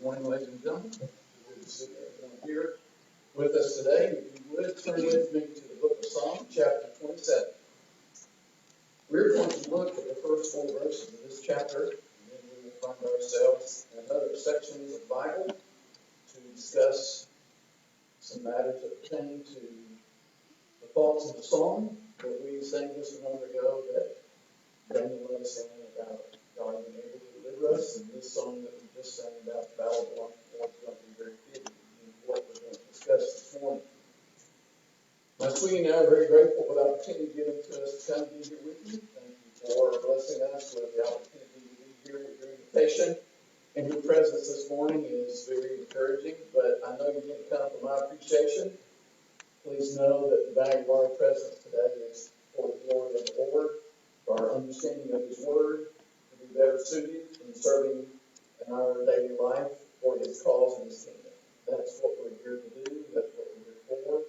morning, ladies and gentlemen. Good to see everyone here with us today. If you would, turn with me to the book of Psalms, chapter 27. We're going to look at the first 4 verses of this chapter, and then we will find ourselves in other sections of the Bible to discuss some matters that pertain to the thoughts of the song that we sang just a moment ago that Daniel let us in about God being able to deliver us, and this song that we just sang about the Battle of Longford is going to be very fitting in what we're going to discuss this morning. My sweetie and I are very grateful for the opportunity given to us to come be here with you. Thank you for blessing us with the opportunity to be here with your invitation. And your presence this morning is very encouraging, but I know you didn't come for my appreciation. Please know that the value of our presence today is for the glory of the Lord, for our understanding of His Word, to be better suited in serving in our daily life for His cause and His kingdom. That's what we're here to do. That's what we're here for.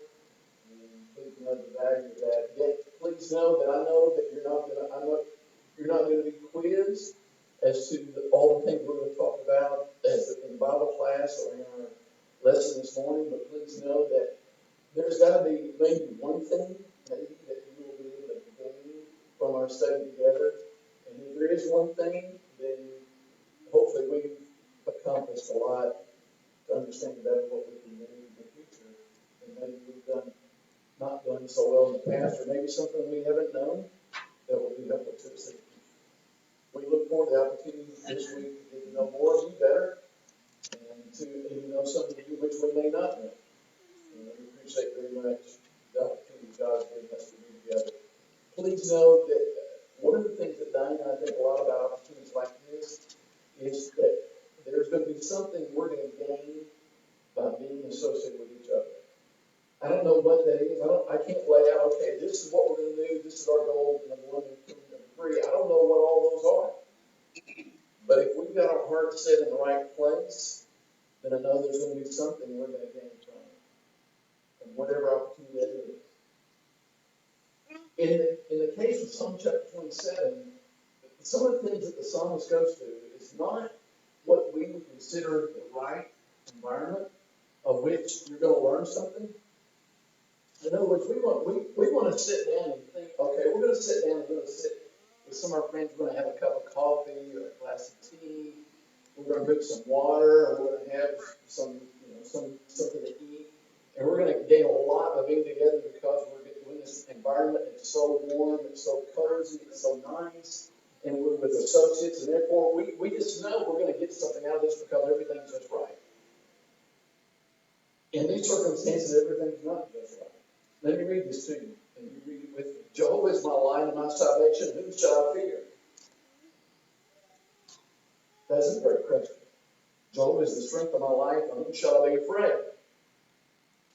And please know the value of that. Yet, please know that I know that you're not going to be quizzed as to all the things we're going to talk about as in Bible class or in our lesson this morning. But please know that there's got to be maybe one thing maybe that you will be able to gain from our study together. And if there is one thing, then hopefully we've accomplished a lot to understand better what we can do in the future. And maybe we've not done so well in the past, or maybe something we haven't known that will be helpful to us in the future. We look forward to the opportunity this week to get to know more of you better and to even know some of you which we may not know. And we appreciate very much the opportunity God has given us to be together. Please know that one of the things that Diane and I think a lot about opportunities like this is that there's going to be something we're going to gain by being associated with each other. I don't know what that is. I can't lay out, okay, this is what we're going to do. This is our goal, number 1, number 2, number 3. I don't know what all those are. But if we've got our heart set in the right place, then I know there's going to be something we're going to gain from it. And whatever opportunity that is. In the case of Psalm chapter 27, some of the things that the psalmist goes to is not what we would consider the right environment of which you're going to learn something. In other words, we want to sit down and think, okay, we're going to sit down and we're going to sit with some of our friends. We're going to have a cup of coffee or a glass of tea. We're going to drink some water, or we're going to have something to eat. And we're going to gain a lot of being together because we're in this environment. It's so warm, it's so cozy, it's so nice. And we're with associates, and therefore we just know we're going to get something out of this because everything's just right. In these circumstances, everything's not just right. Let me read this to you, and you read it with me. Jehovah is my light and my salvation. Whom shall I fear? That's a great question. Jehovah is the strength of my life. On whom shall I be afraid?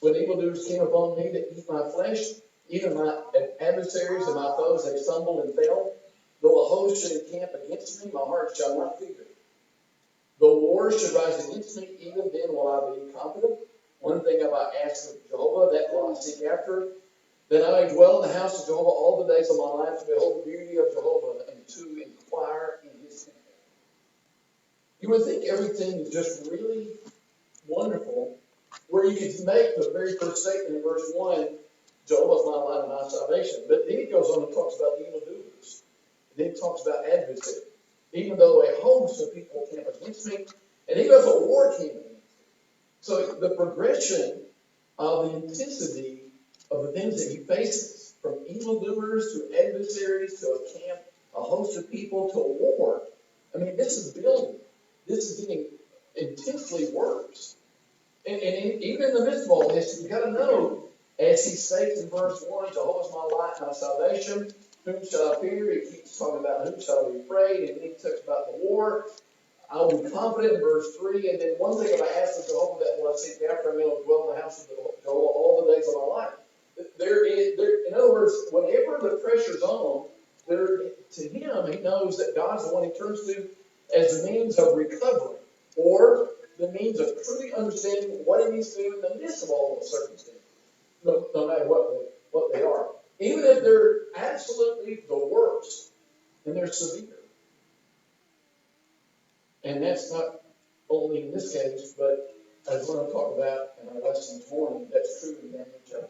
When evildoers came upon me to eat my flesh, even my adversaries and my foes, they stumbled and fell. Though a host should encamp against me, my heart shall not fear. Though war should rise against me, even then will I be confident. One thing have I asked of Jehovah, that will I seek after, that I may dwell in the house of Jehovah all the days of my life, to behold the beauty of Jehovah, and to inquire in His temple. You would think everything is just really wonderful, where you could make the very first statement in verse 1, Jehovah is my light and my salvation. But then he goes on and talks about evildoers. Then he talks about adversaries. Even though a host of people came against me, and even if a war came against me. So the progression of the intensity of the things that he faces, from evildoers to adversaries to a camp, a host of people to a war. I mean, this is building. This is getting intensely worse. And even in the midst of all this, you've got to know, as he states in verse 1, Jehovah is my light and my salvation. Whom shall I fear? He keeps talking about whom shall I be afraid, and then he talks about the war. I will be confident in verse 3, and then one thing if I ask of Jehovah that will I seek after, I will dwell in the house of Jehovah all the days of my life. In other words, whenever the pressure's on, to him, he knows that God's the one he turns to as the means of recovery, or the means of truly understanding what he needs to do in the midst of all those circumstances, no matter what they are. Even if they're absolutely the worst, and they're severe. And that's not only in this case, but as we're going to talk about in our lesson this morning, that's true in Daniel chapter 3.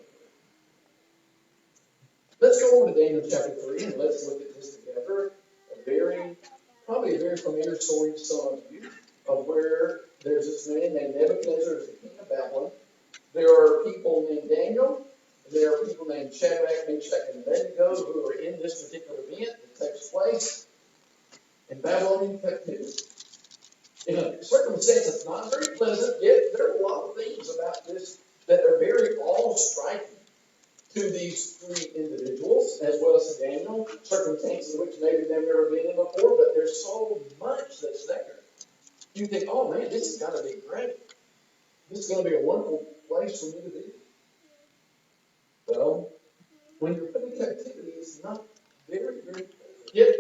Let's go over to Daniel chapter 3 and let's look at this together. Probably a very familiar story to some of you, of where there's this man named Nebuchadnezzar as the king of Babylon. There are people named Daniel, and there are people named Shadrach, Meshach, and Abednego who are in this particular event that takes place in Babylonian captivity. In a circumstance that's not very pleasant, yet there are a lot of things about this that are very awe-striking to these three individuals, as well as to Daniel, circumstances in which maybe they've never been in before, but there's so much that's there. You think, oh man, this has got to be great. This is going to be a wonderful place for me to be. Well, when you're put in captivity, it's not very, very pleasant. Yet,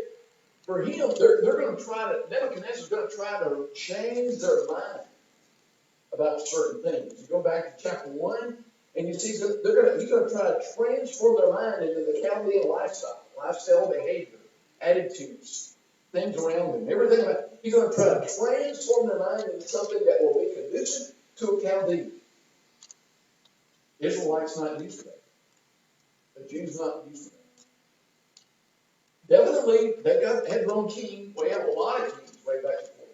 for him, they're going to Nebuchadnezzar's going to try to change their mind about certain things. You go back to chapter 1, and you see he's going to try to transform their mind into the Chaldean lifestyle behavior, attitudes, things around them, everything about it. He's going to try to transform their mind into something that will be conducive to a Chaldean. Israelites not used to that. The Jews not used to that. Definitely, they had their own king. We have a lot of kings way back before.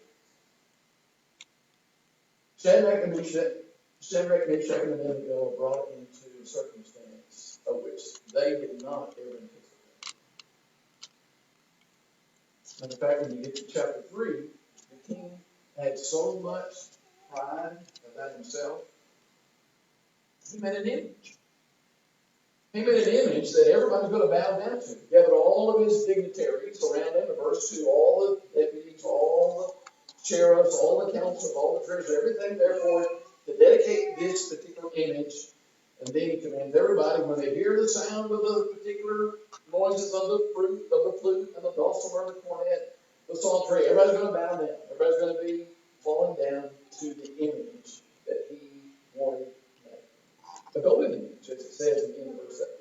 Shadrach, Meshach, and Abednego are brought into a circumstance of which they did not ever anticipate. And in fact, when you get to chapter 3, the king had so much pride about himself, he made an image. He made an image that everybody's going to bow down to. He gathered all of his dignitaries around him, in verse 2, all the deputies, all the sheriffs, all the counselors, all the treasurers, everything therefore to dedicate this particular image. And then he commands everybody, when they hear the sound of the particular noises of the flute and the dulcimer and the cornet, the psaltery, everybody's going to bow down. Everybody's going to be falling down to the image that he wanted. The golden image, as it says in the end of verse 7.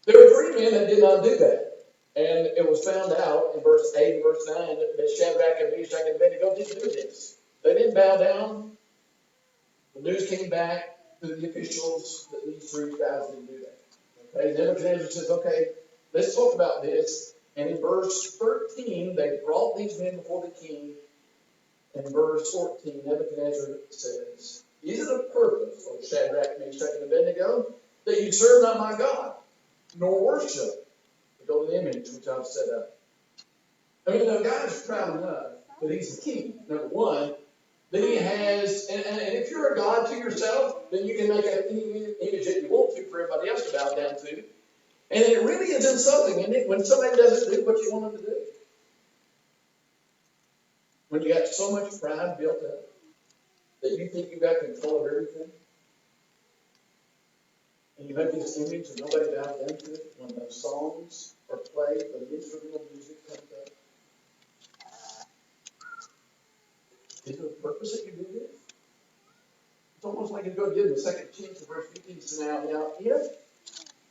There were three men that did not do that. And it was found out in verse 8 and verse 9 that Shadrach and Meshach and Abednego didn't do this. They didn't bow down. The news came back to the officials that these three guys didn't do that. Okay, Nebuchadnezzar says, okay, let's talk about this. And in verse 13, they brought these men before the king. In verse 14, Nebuchadnezzar says, is it a purpose, O Shadrach, Meshach, and Abednego, that you serve not my God, nor worship the golden image which I've set up? I mean, the guy's proud enough that he's the king, number one. Then he has, and if you're a God to yourself, then you can make any image that you want to for everybody else to bow down to. And it really is insulting, isn't it, when somebody doesn't do what you want them to do? When you got so much pride built up that you think you've got control of everything, and you make this image and nobody bows down to it, when the songs are played, the instrumental music comes up. Is there a purpose that you do this? It's almost like you go give them a second chance in verse 15. So now, if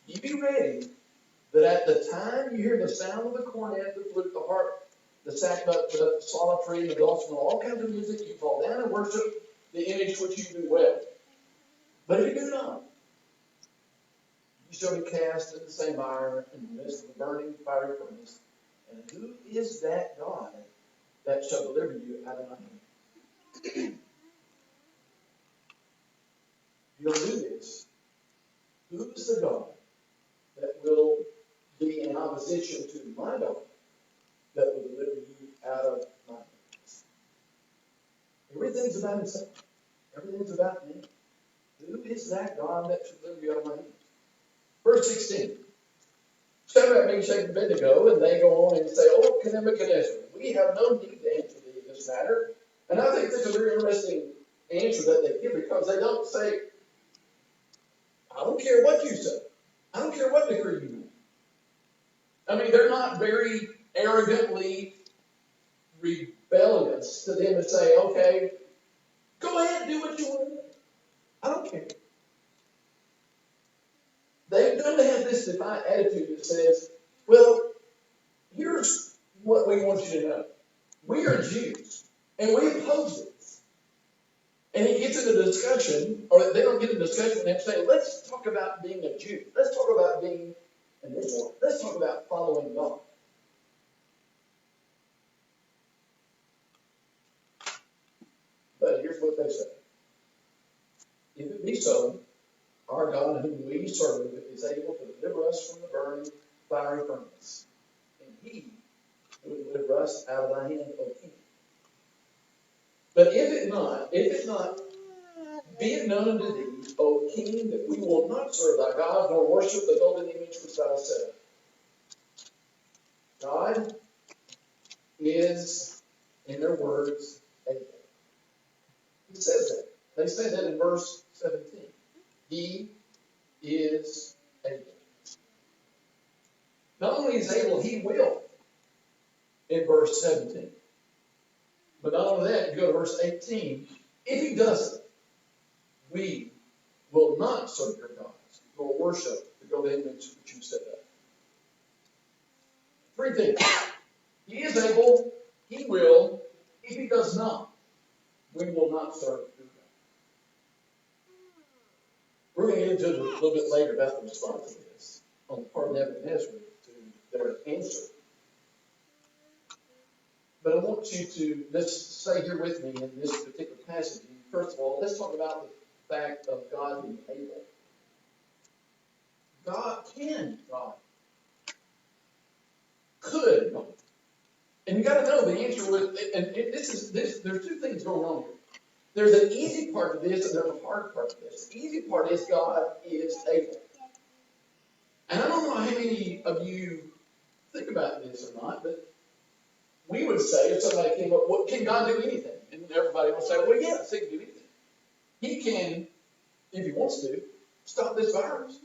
you be ready, that at the time you hear the sound of the cornet, the flute, the harp, the sackbut, the psaltery, the dulcimer, all kinds of music, you fall down and worship the image which you do well. But if you do not, you shall be cast in the same fire in the midst of the burning fiery furnace. And who is that God that shall deliver you out of my hand? You'll do this. Who is the God that will be in opposition to my God that will deliver you out of my hands? Everything's about himself. Everything's about me. Who is that God that should deliver you out of my hands? Verse 16. Shadrach, Meshach, and Abednego, and they go on and say, oh, Nebuchadnezzar, we have no need to answer thee in this matter. And I think this is a very interesting answer that they give, because they don't say, I don't care what you say. I don't care what decree you make. I mean, they're not very arrogantly rebellious to them to say, okay, go ahead and do what you want to do. I don't care. They don't have this defiant attitude that says, well, here's what we want you to know. We are Jews, And we oppose it. And he gets into discussion, or they don't get into discussion, and they say, let's talk about being a Jew. Let's talk about being an Israelite. Let's talk about following God. But here's what they say. If it be so, our God whom we serve is able to deliver us from the burning fiery furnace. And he will deliver us out of thy hand, O king. But if it not, be it known unto thee, O king, that we will not serve thy God, nor worship the golden image which thou hast set up. God is, in their words, able. He says that. They say that in verse 17. He is able. Not only is able, he will, in verse 17. But not only that, you go to verse 18. If he doesn't, we will not serve your gods, nor worship the golden image which you set up. Three things. He is able, he will. If he does not, we will not serve your God. We're going to get into it a little bit later about the response to this on the part of Nebuchadnezzar to their answer. But I want you to, let's stay here with me in this particular passage. First of all, let's talk about the fact of God being able. God could God. And you got to know the answer with, and there's two things going on here. There's an easy part to this and there's a hard part to this. The easy part is God is able. And I don't know how many of you think about this or not, but we would say, if somebody came up, well, can God do anything? And everybody would say, well, yes, he can do anything. He can, if he wants to, stop this virus.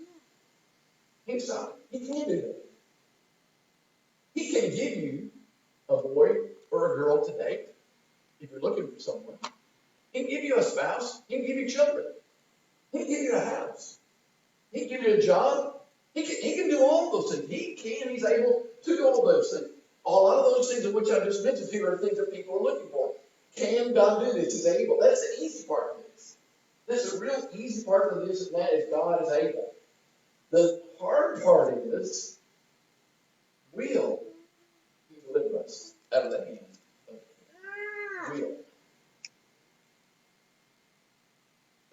He can stop it. He can do that. He can give you a boy or a girl to date, if you're looking for someone. He can give you a spouse. He can give you children. He can give you a house. He can give you a job. He can do all those things. He's able to do all those things. A lot of those things in which I just mentioned to you are things that people are looking for. Can God do this? He's able. That's the easy part of this. That's the real easy part of this, and that is God is able. The hard part is, will he deliver us out of the hand of the king? Will.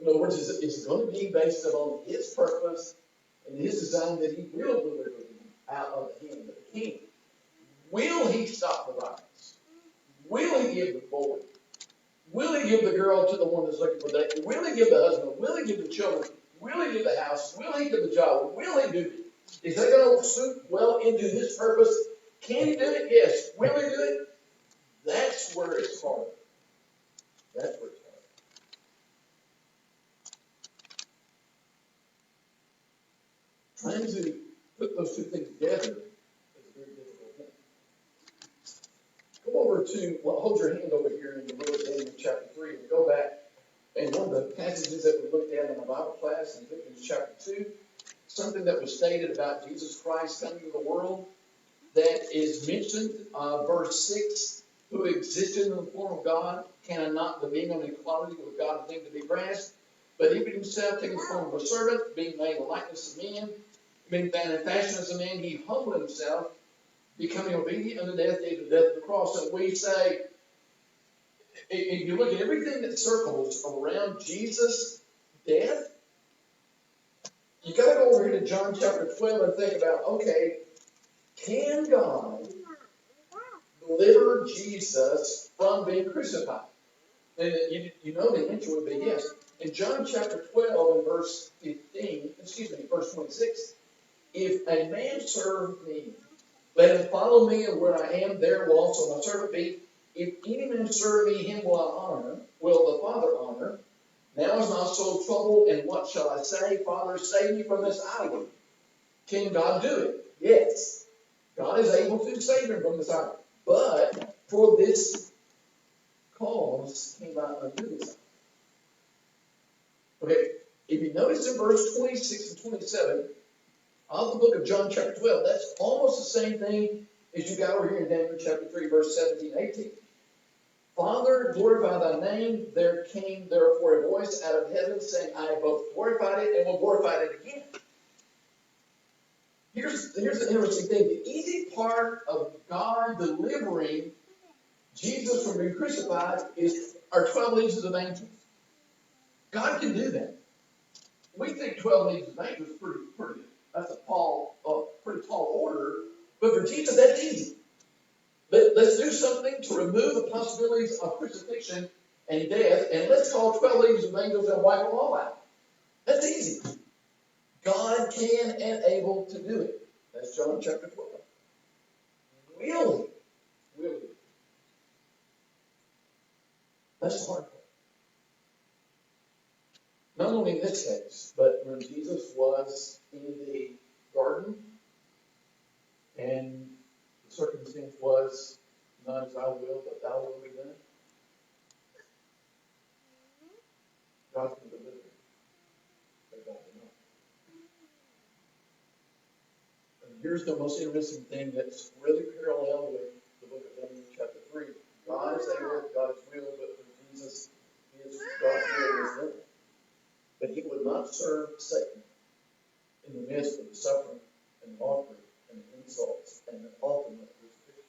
In other words, it's going to be based upon his purpose and his design that he will deliver them out of the hand of the king. Will he stop the virus? Will he give the boy? Will he give the girl to the one that's looking for that? Will he give the husband? Will he give the children? Will he give the house? Will he give the job? Will he do it? Is that going to suit well into his purpose? Can he do it? Yes. Will he do it? That's where it's hard. That's where it's hard. Trying to put those two things together is a very difficult thing. Come over to, well, hold your hand over here in the book of Daniel chapter 3 and go back. And one of the passages that we looked at in the Bible class in Philippians chapter 2, something that was stated about Jesus Christ coming to the world that is mentioned, verse 6, who existed in the form of God, cannot being on equality with God a thing to be grasped, but even himself taking the form of a servant, being made in the likeness of men, being found in fashion as a man, he humbled himself, becoming obedient unto death, even death of the cross. And we say, if you look at everything that circles around Jesus' death, you got to go over here to John chapter 12 and think about, okay, can God deliver Jesus from being crucified? And you know the answer would be yes. In John chapter 12 and verse 26, if a man serve me, let him follow me, and where I am, there will also my servant be. If any man serve me, him will I honor, will the Father honor. Now is my soul troubled, and what shall I say? Father, save me from this hour. Can God do it? Yes. God is able to save him from this hour. But for this cause came I unto this hour. Okay, if you notice in verse 26 and 27 of the book of John chapter 12, that's almost the same thing as you got over here in Daniel chapter 3, verse 17 and 18. Father, glorify thy name. There came therefore a voice out of heaven saying, I have both glorified it and will glorify it again. Here's the interesting thing. The easy part of God delivering Jesus from being crucified are 12 legions of angels. God can do that. We think 12 legions of angels is pretty. That's a pretty tall order. But for Jesus, that's easy. Let's do something to remove the possibilities of crucifixion and death, and let's call 12 legions of angels and wipe them all out. That's easy. God can and able to do it. That's John chapter 12. Will he? That's the hard part. Not only in this case, but when Jesus was in the garden and the circumstance was, not as I will, but thy will be done, God can deliver him. But God did not. And here's the most interesting thing that's really parallel with the book of Daniel chapter 3. God is able, God is will, but for Jesus, God's will was done. But he would not serve Satan in the midst of the suffering and the mockery and the insults and the ultimate crucifixion.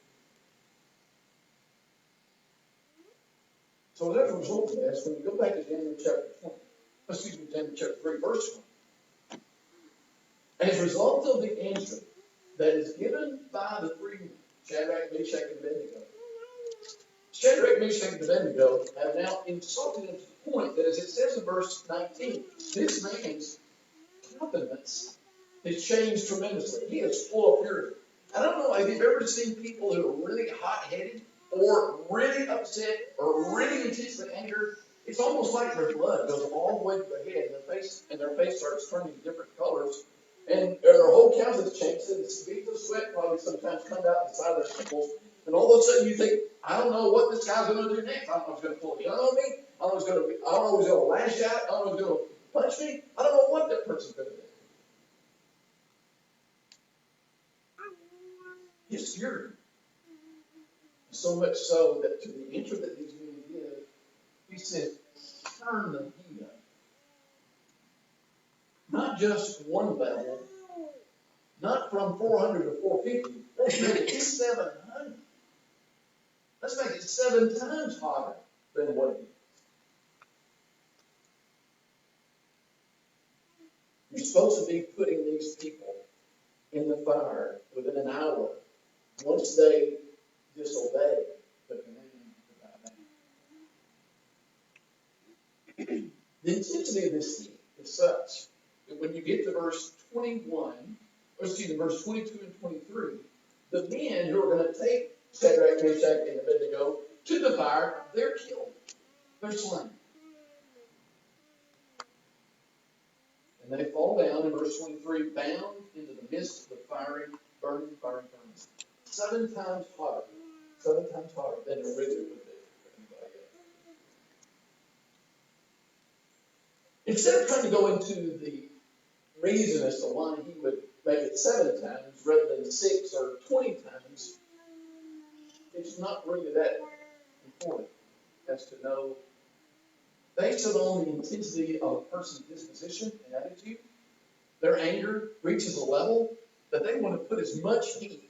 So as a result of this, when you go back to Daniel chapter 3, verse 1, as a result of the answer that is given by the three men, Shadrach, Meshach, and Abednego, Shadrach, Meshach, and Abednego have now insulted him to the point that, as it says in verse 19, this man's countenance has changed tremendously. He is full of fury. I don't know if you've ever seen people who are really hot-headed or really upset or really intensely angered. It's almost like their blood goes all the way to their head, and their face starts turning different colors, and their whole countenance changes. And the beads of sweat probably sometimes come out the side of their temples, and all of a sudden you think, I don't know what this guy's going to do next. I don't know if he's going to pull a gun on me. I don't know if he's going to lash out. I don't know if he's going to punch me. I don't know what that person's going to do. His fury. So much so that to the entry that these men give, he says, turn the heat up. Not just one level, not from 400 to 450. Let's make it 700. Let's make it 7 times hotter than what it is. You're supposed to be putting these people in the fire within an hour once they disobey the command of God. The intensity of this heat is such that when you get to verse 22 and 23, the men who are going to take Shadrach, Meshach, and Abednego to the fire, they're killed. They're slain. And they fall down in verse 23, bound into the midst of the burning furnace. 7 times hotter than a wizard would be for anybody else. Instead of trying to go into the reason as to why he would make it 7 times rather than 6 or 20 times, it's not really that important as to know, based on the intensity of a person's disposition and attitude, their anger reaches a level that they want to put as much heat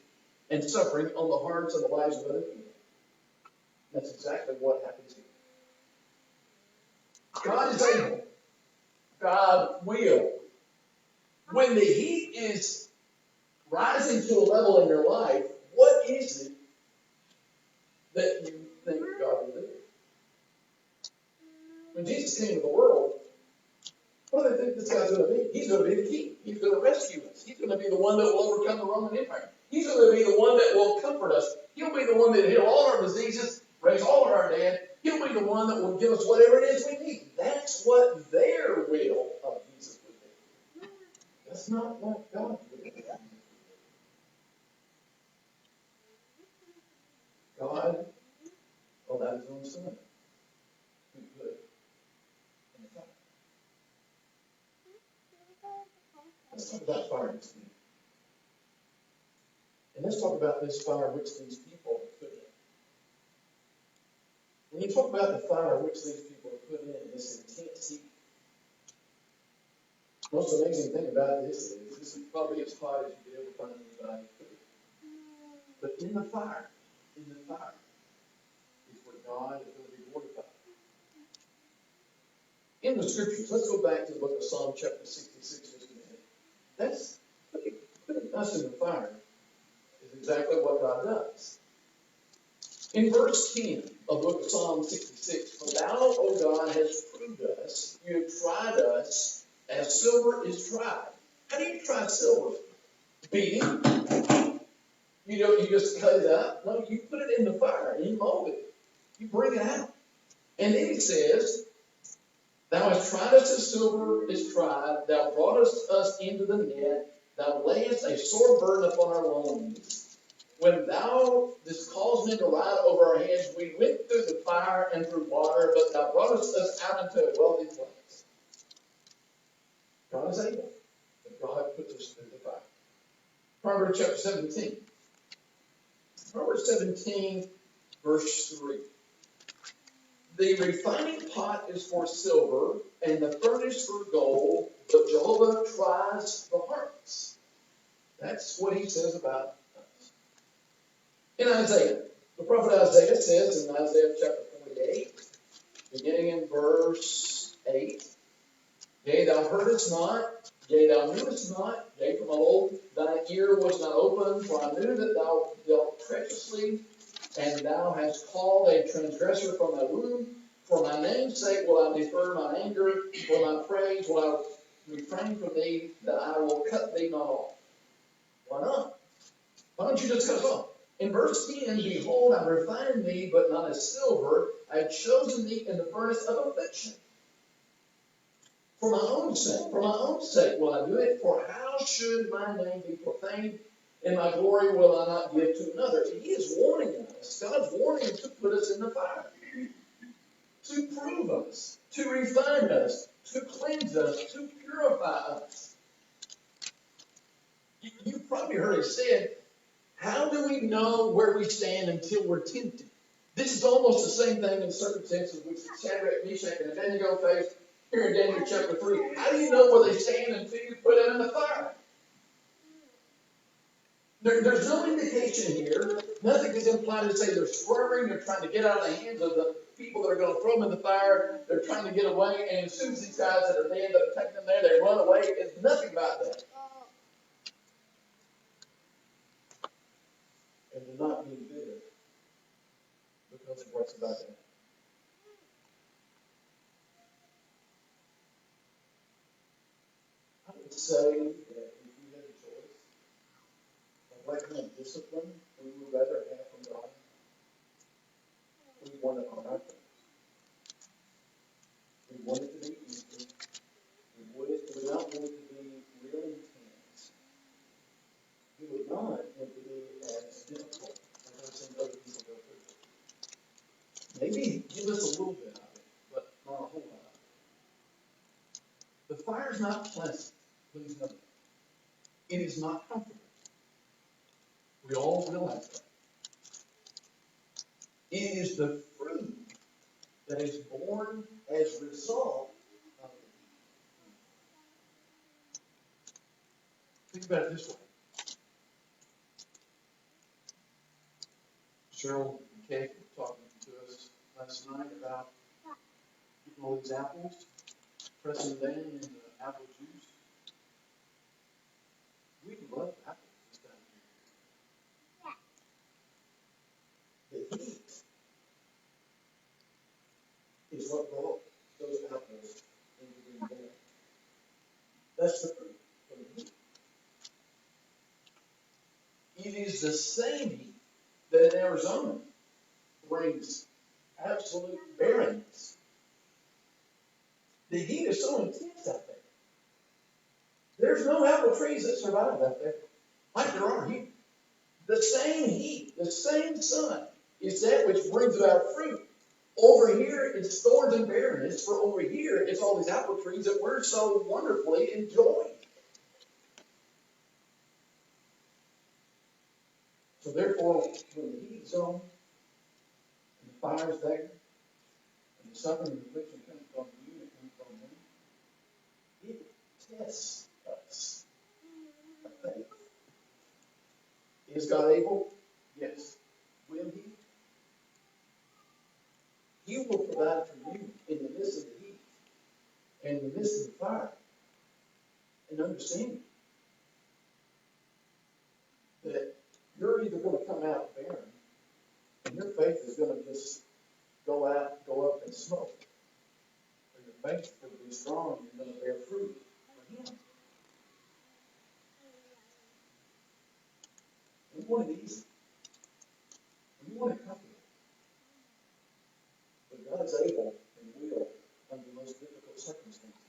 and suffering on the hearts and the lives of other people. That's exactly what happens here. God is able. God will. When the heat is rising to a level in your life, what is it that you think God will do? When Jesus came into the world, what do they think this guy's going to be? He's going to be the king. He's going to rescue us. He's going to be the one that will overcome the Roman Empire. He's going to be the one that will comfort us. He'll be the one that will heal all our diseases, raise all of our dead. He'll be the one that will give us whatever it is we need. That's what their will of Jesus would be. That's not what God's will is. God allowed his own son to be put in the fire. Let's talk about fire this week. And let's talk about this fire which these people have put in. When you talk about the fire which these people are put in, this intense heat, the most amazing thing about this is probably as hot as you'd ever find anybody food. But in the fire is where God is going to be glorified. In the scriptures, let's go back to the book of Psalm chapter 66 just a minute. That's putting us in the fire is exactly what God does. In verse 10 of the book of Psalm 66, for thou, O God, hast proved us, you have tried us, as silver is tried. How do you try silver? Beating. You just cut it up. No, you put it in the fire and you mold it. You bring it out. And then he says, thou hast tried us as silver is tried, thou broughtest us into the net, thou layest a sore burden upon our loins. When thou didst cause men to ride over our heads, we went through the fire and through water, but thou broughtest us out into a wealthy place. God is able, but God puts us through the fire. Proverbs chapter 17. Proverbs 17, verse 3. The refining pot is for silver, and the furnace for gold, but Jehovah tries the hearts. That's what he says about us. In Isaiah, the prophet Isaiah says in Isaiah chapter 48, beginning in verse 8, yea, thou heardest not, yea, thou knewest not, yea, from old thine ear was not open, for I knew that thou dealt treacherously, and thou hast called a transgressor from thy womb. For my name's sake will I defer my anger, for my praise will I refrain from thee, that I will cut thee not off. Why not? Why don't you just cut us off? In verse 10, behold, I refined thee, but not as silver. I have chosen thee in the furnace of affliction. For my own sake will I do it. For how should my name be profaned? And my glory will I not give to another. He is warning us. God's warning to put us in the fire. To prove us. To refine us. To cleanse us. To purify us. You've probably heard it said, how do we know where we stand until we're tempted? This is almost the same thing in circumstances which Shadrach, Meshach, and Abednego faced here in Daniel chapter 3. How do you know where they stand until you put them in the fire? There's no indication here. Nothing is implied to say they're swerving, they're trying to get out of the hands of the people that are going to throw them in the fire. They're trying to get away, and as soon as these guys that are dead that are taking them there, they run away. It's nothing about that. And do not be bitter because of what's about to happen. I would say that if we had a choice of what kind of discipline we would rather have from God, we want it on our terms. We want it to be easy. We not want it to be real intense. We would not want it to be as difficult as I've seen other people go through. Maybe give us a little bit of it, but not a whole lot. The fire's not pleasant, please know that. It is not comfortable. We all realize that. It is the fruit that is born as a result of it. Think about it this way. Cheryl and Kate were talking to us last night about getting all these apples, pressing them into apple juice. We love apples this time of year. The heat is what brought those apples into being born. That's the fruit from the heat. It is the same heat that in Arizona brings absolute barrenness. The heat is so intense out there. There's no apple trees that survive out there. Like there are here. The same heat, the same sun is that which brings about fruit. Over here, it's thorns and barrenness. For over here, it's all these apple trees that we're so wonderfully enjoying. So therefore, when the heat is on, and the fire is there, the suffering and affliction comes from you and comes from me, it tests us. Our faith. Is God able? Yes. Will He? He will provide for you in the midst of the heat and in the midst of the fire. And understand that you're either going to come out barren, and your faith is going to just go up in smoke, or your faith is going to be strong and you're going to bear fruit for Him. We want it easy. We want it comfortable. But God is able and will under the most difficult circumstances.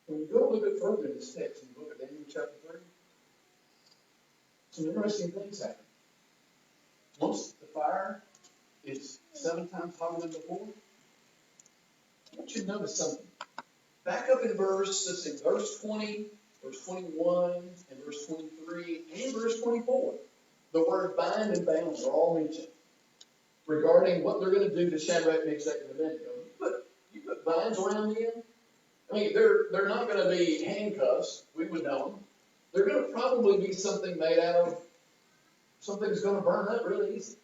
When you go a little bit further in this text, in the book of Daniel chapter 3, some interesting things happen. Once the fire is 7 times hotter than before, I want you to notice something. Back up in verse 20, verse 21, and verse 23, and verse 24, the word bind and bound are all mentioned regarding what they're going to do to Shadrach, Meshach, and Abednego. You put binds around them. I mean, they're not going to be handcuffs. We would know them. They're going to probably be something made out of something that's going to burn up really easy.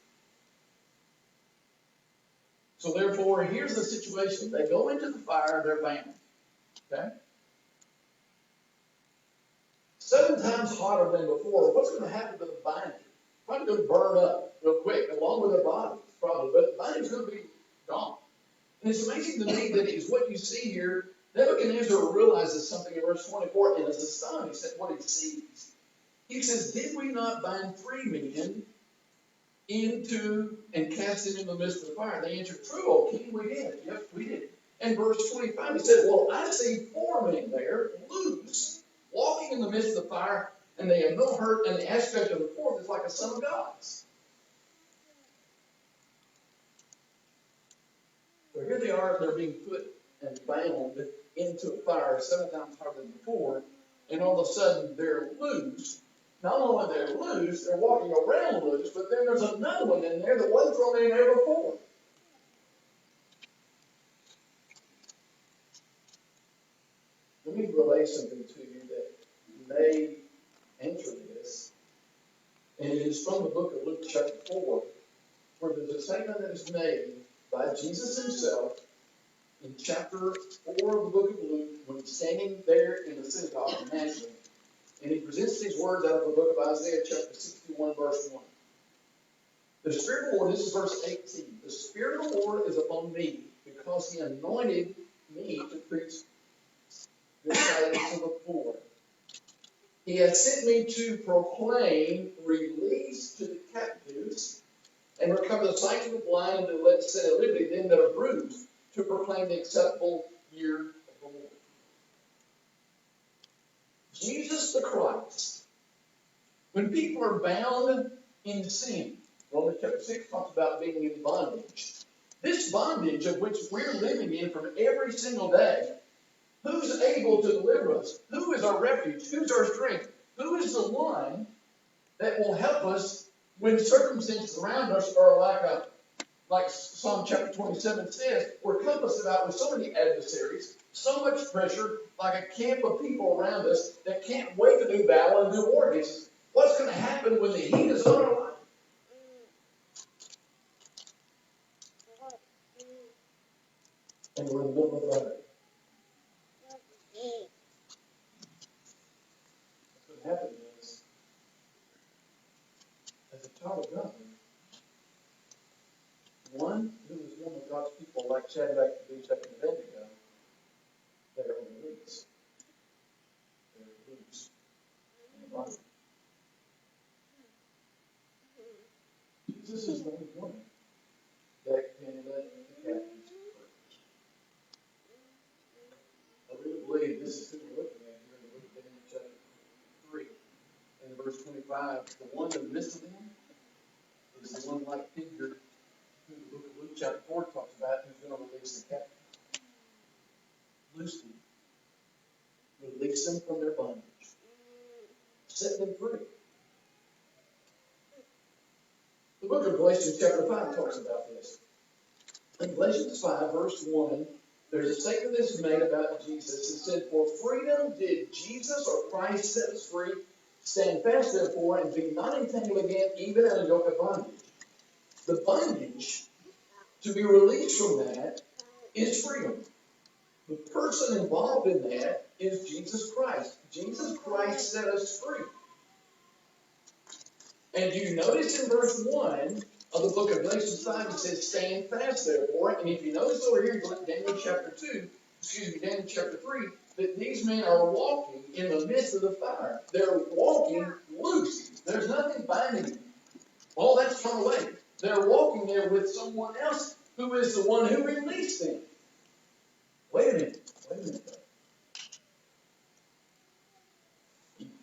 So therefore, here's the situation. They go into the fire, they're bound. Okay? 7 times hotter than before. What's going to happen to the binding? Probably going to burn up real quick, along with their bodies, probably. But the binding's going to be gone. And it's amazing to me that is what you see here. Nebuchadnezzar realizes something in verse 24 and is astonished at what he sees. He says, did we not bind 3 men into and cast them in the midst of the fire? They answered, true, O king, we did. Yep, we did. And verse 25, he said, well, I see 4 men there, loose, walking in the midst of the fire, and they have no hurt, and the aspect of the 4th is like a son of God's. So here they are, they're being put and bound into a fire 7 times harder than before, and all of a sudden they're loose. Not only are they loose, they're walking around loose, but then there's another one in there that wasn't thrown in there before. Let me relay something to you that may answer this. And it is from the book of Luke chapter 4, where there's a statement that is made by Jesus himself in chapter 4 of the book of Luke, when he's standing there in the synagogue in Nazareth. And he presents these words out of the book of Isaiah chapter 61, verse 1. The Spirit of the Lord, this is verse 18. The Spirit of the Lord is upon me, because he anointed me to preach good tidings to the poor. He has sent me to proclaim release to the captives and recover the sight to the blind, and to let set at liberty them that are bruised, to proclaim the acceptable year of the Lord. Jesus the Christ, when people are bound in sin, Romans chapter 6 talks about being in bondage. This bondage of which we're living in from every single day, who's able to deliver us? Who is our refuge? Who's our strength? Who is the one that will help us when circumstances around us are like Psalm chapter 27 says, we're compassed about with so many adversaries, so much pressure, like a camp of people around us that can't wait to do battle and do war against us. What's going to happen when the heat is on our life? And we're in the middle of the fire. What's going to happen is, as a child of God, one who is one of God's people, like Shadrach, Meshach, and Abednego, they are released. They're loose. And right. Jesus is the only one that can let the captives free. I really believe this is who we're looking at here in the book of Daniel chapter 3. And in verse 25, the one in the midst of them is the one like Peter, who the book of Luke chapter 4 talks about, who's going to release the captives. Loose them. Release them from their bondage. Set them free. The book of Galatians chapter 5 talks about this. In Galatians 5, verse 1, there's a statement that's made about Jesus. It said, "For freedom did Jesus or Christ set us free. Stand fast, therefore, and be not entangled again, even in a yoke of bondage." The bondage, to be released from that, is freedom. The person involved in that is Jesus Christ. Jesus Christ set us free. And you notice in verse 1 of the book of Galatians 5, it says, "Stand fast, therefore." And if you notice over here in Daniel chapter 3, that these men are walking in the midst of the fire. They're walking loose. There's nothing binding them. All that's come away. They're walking there with someone else who is the one who released them. Wait a minute.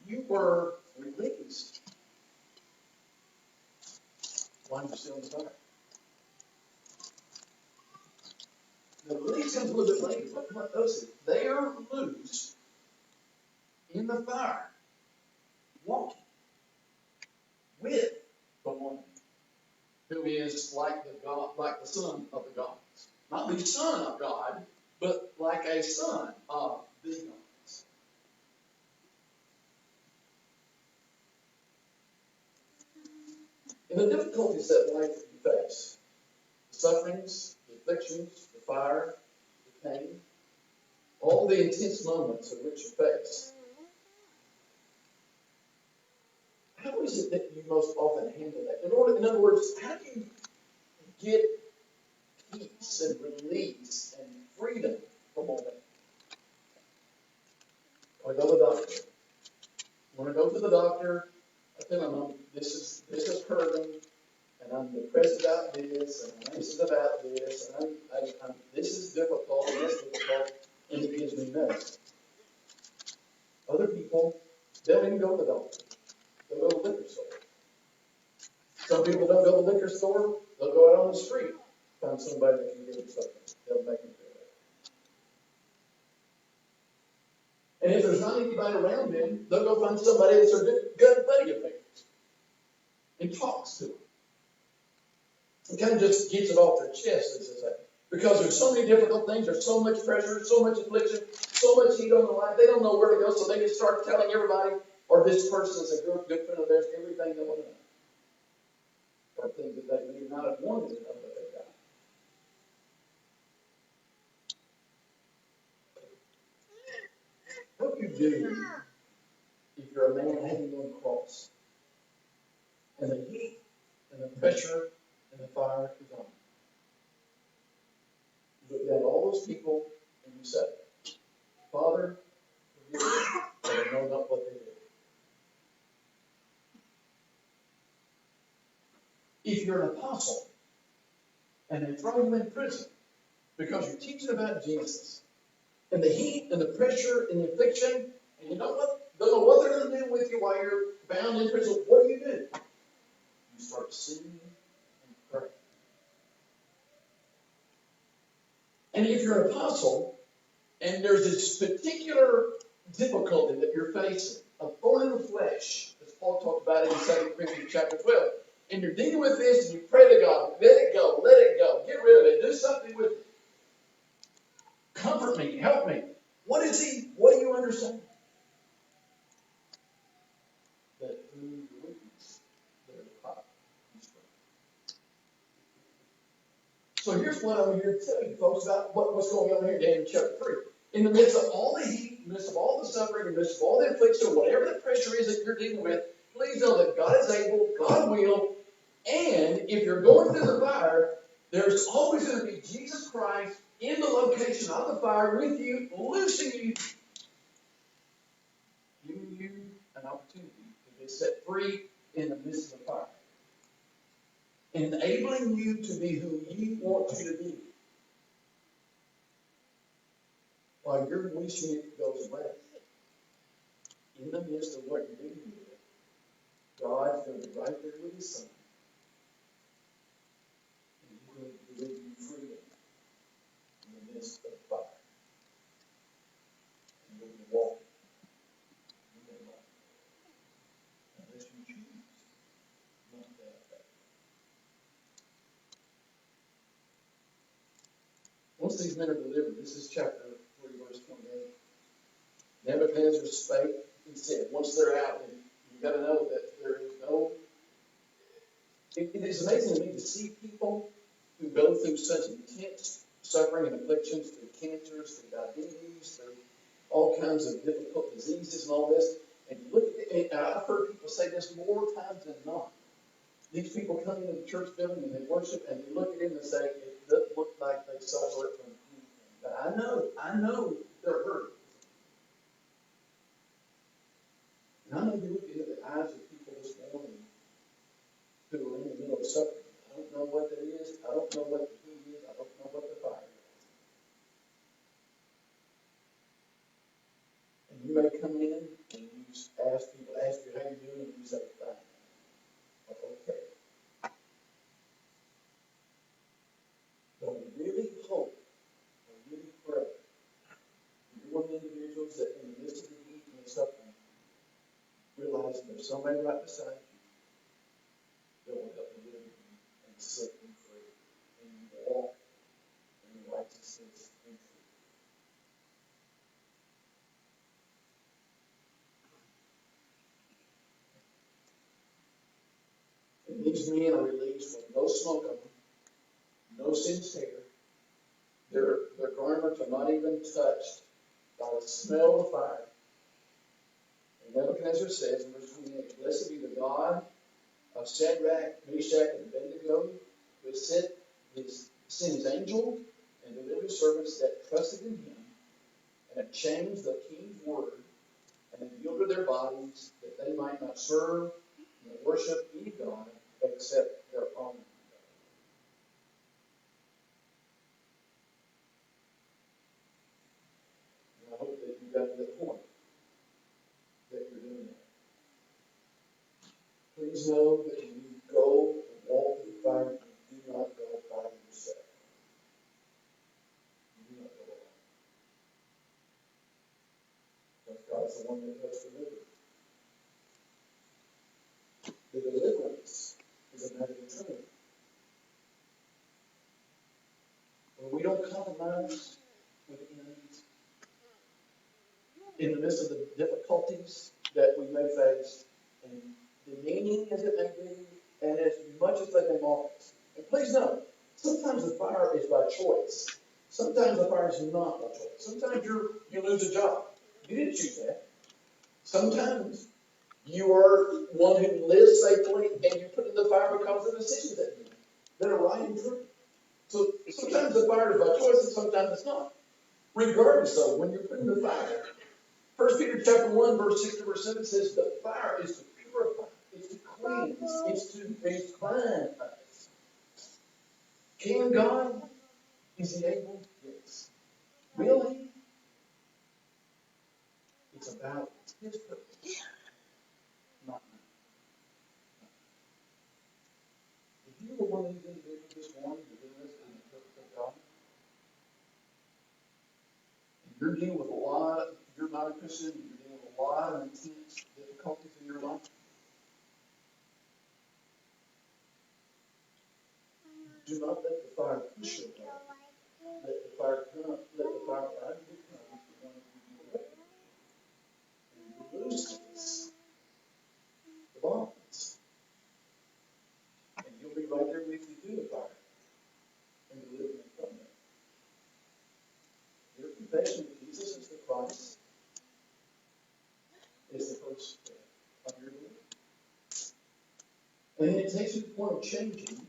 You were released. Why are you still in the fire? The release comes a little bit later. But what notice it? They are loose in the fire, walking with the one who is like the Son of the gods. Not the Son of God, but like a son of the gods. In the difficulties that life you face, the sufferings, the afflictions, the fire, the pain, all the intense moments of which you face, how is it that you most often handle that? In other words, how do you get peace and release and freedom from all that? I go to the doctor. When I go to the doctor, I tell them, this is hurting, and I'm depressed about this, and I'm anxious about this, and this is difficult, and that's difficult, and it gives me medicine. Other people, they don't even go to the doctor. They'll go to the liquor store. Some people don't go to the liquor store, they'll go out on the street, find somebody that can give them something. They'll make them feel better. And if there's not anybody around them, they'll go find somebody that's a good buddy of theirs and talks to them. It kind of just gets it off their chest, as they say. Because there's so many difficult things, there's so much pressure, so much affliction, so much heat on their life, they don't know where to go, so they just start telling everybody, or this person is a good friend of theirs, everything they want to know. Or things that they may not have wanted to know that they got. What do you do if you're a man hanging on the cross, and the heat, and the pressure, and the fire is on? You look down at all those people, and you say, "Father, forgive them, for they know not what they do." If you're an apostle, and they throw you in prison because you're teaching about Jesus, and the heat, and the pressure, and the affliction, and you know what? Don't know what they're going to do with you while you're bound in prison. What do? You start singing and praying. And if you're an apostle, and there's this particular difficulty that you're facing, a thorn in the flesh, as Paul talked about in 2 Corinthians chapter 12, and you're dealing with this, and you pray to God, let it go, get rid of it, do something with it. Comfort me, help me. What do you understand? That through your weakness, there's power and strength. So here's what I'm here to tell you, folks, about what's going on here in Daniel chapter 3. In the midst of all the heat, in the midst of all the suffering, in the midst of all the affliction, whatever the pressure is that you're dealing with, please know that God is able, God will, and if you're going through the fire, there's always going to be Jesus Christ in the location of the fire with you, loosing you, giving you an opportunity to be set free in the midst of the fire, enabling you to be who He wants you to be. While you're wishing it goes away, in the midst of what you're dealing with, God's going to be right there with His Son. And He's going to give you freedom in the midst of the fire. And you'll be walking. You may not. Unless you choose not to have that. once these men are delivered, this is chapter 3, verse 28. Nebuchadnezzar spake and said, once they're out, and you got to know that there is no. It is amazing to me to see people who go through such intense suffering and afflictions, through cancers, through diabetes, through all kinds of difficult diseases and all this. And you look at it, and I've heard people say this more times than not. These people come into the church building and they worship, and you look at them and say, it doesn't look like they suffer from anything. But I know they're hurt. And I know you look into the eyes of people this morning who are in the middle of suffering. I don't know what that is. I don't know what the heat is. I don't know what the fire is. And you may come in and you ask you how you're doing, and you say, fine. Okay. But we really hope, we really pray, you're one of the individuals that in the midst of the heat and the suffering, realize there's somebody right beside you that will help you live and set you free, and you walk in righteousness and truth. And these men are released with no smoke on them, no singed hair. Their garments are not even touched by the smell of fire. And Nebuchadnezzar says in verse 28, blessed be the God of Shadrach, Meshach, and Abednego, who has sent his angel and delivered his servants that trusted in him, and have changed the king's word, and have yielded their bodies that they might not serve nor worship any God except their own. And I hope that you got to the point that you're doing that. Please know that when you go and walk through the fire, you do not go by yourself. You do not go alone. Because God is the one that does deliver. The deliverance is a matter of truth. When we don't compromise with enemies, in the midst of the difficulties that we may face, and demeaning as it may be, and as much as they may mock us. And please know, sometimes the fire is by choice. Sometimes the fire is not by choice. Sometimes you lose a job. You didn't choose that. Sometimes you are one who lives safely and you're put in the fire because of the decisions that you make that are right and true. So sometimes the fire is by choice and sometimes it's not. Regardless, though, when you're put in the fire, 1 Peter chapter 1, verse 6 to verse 7 says the fire is to purify, it's to cleanse, it's to refine us. Can God? Is He able? Yes. Will He? It's about His purpose, not mine. If you were one of these individuals this morning who did this in the purpose of God, and you're dealing with a lot, you're not a Christian, you're dealing with a lot of intense difficulties in your life, do not let the fire push you away. Let the fire come. Let the fire out of you come to one of you away. And you loose the bonds. And you'll be right there with you through the fire. And deliver them from them. Your confession of Jesus as the Christ is the first step of your belief. And then it takes you to the point of changing,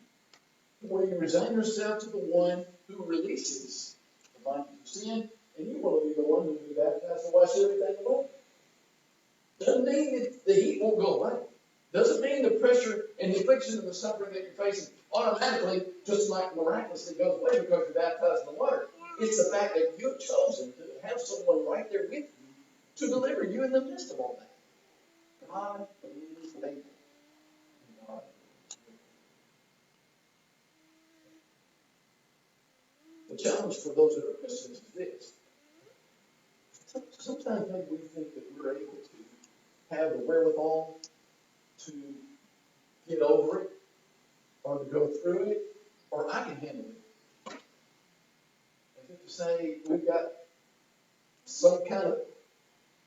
where you resign yourself to the one who releases the bondage of sin, and you want to be the one who will be baptized and wash everything away. Doesn't mean that the heat won't go away. Doesn't mean the pressure and the affliction and the suffering that you're facing automatically, just like miraculously goes away because you're baptized in the water. It's the fact that you've chosen to have someone right there with you to deliver you in the midst of all that. God is able. God is able. The challenge for those that are Christians is this. Sometimes maybe we think that we're able to have the wherewithal to get over it, or to go through it, or I can handle it. As if say we've got some kind of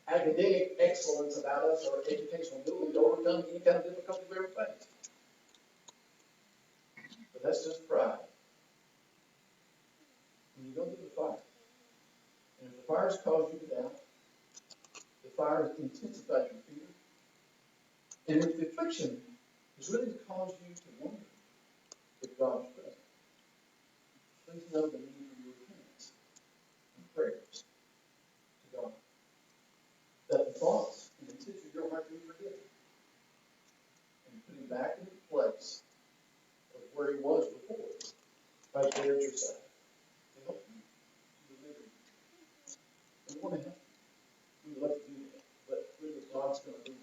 academic excellence about us or educational ability to overcome any kind of difficulty we ever face. But that's just pride. When you go through the fire, and if the fire's caused you to doubt, the fire intensifies your fear, and if the affliction has really caused you to wonder if God is present, please know the need for your repentance and prayers to God. That the thoughts and intents of your heart be forgiven and put him back into the place of where he was before, right there at your side, to help you, to deliver you. We want to help you. We would love to do that, but really God's going to do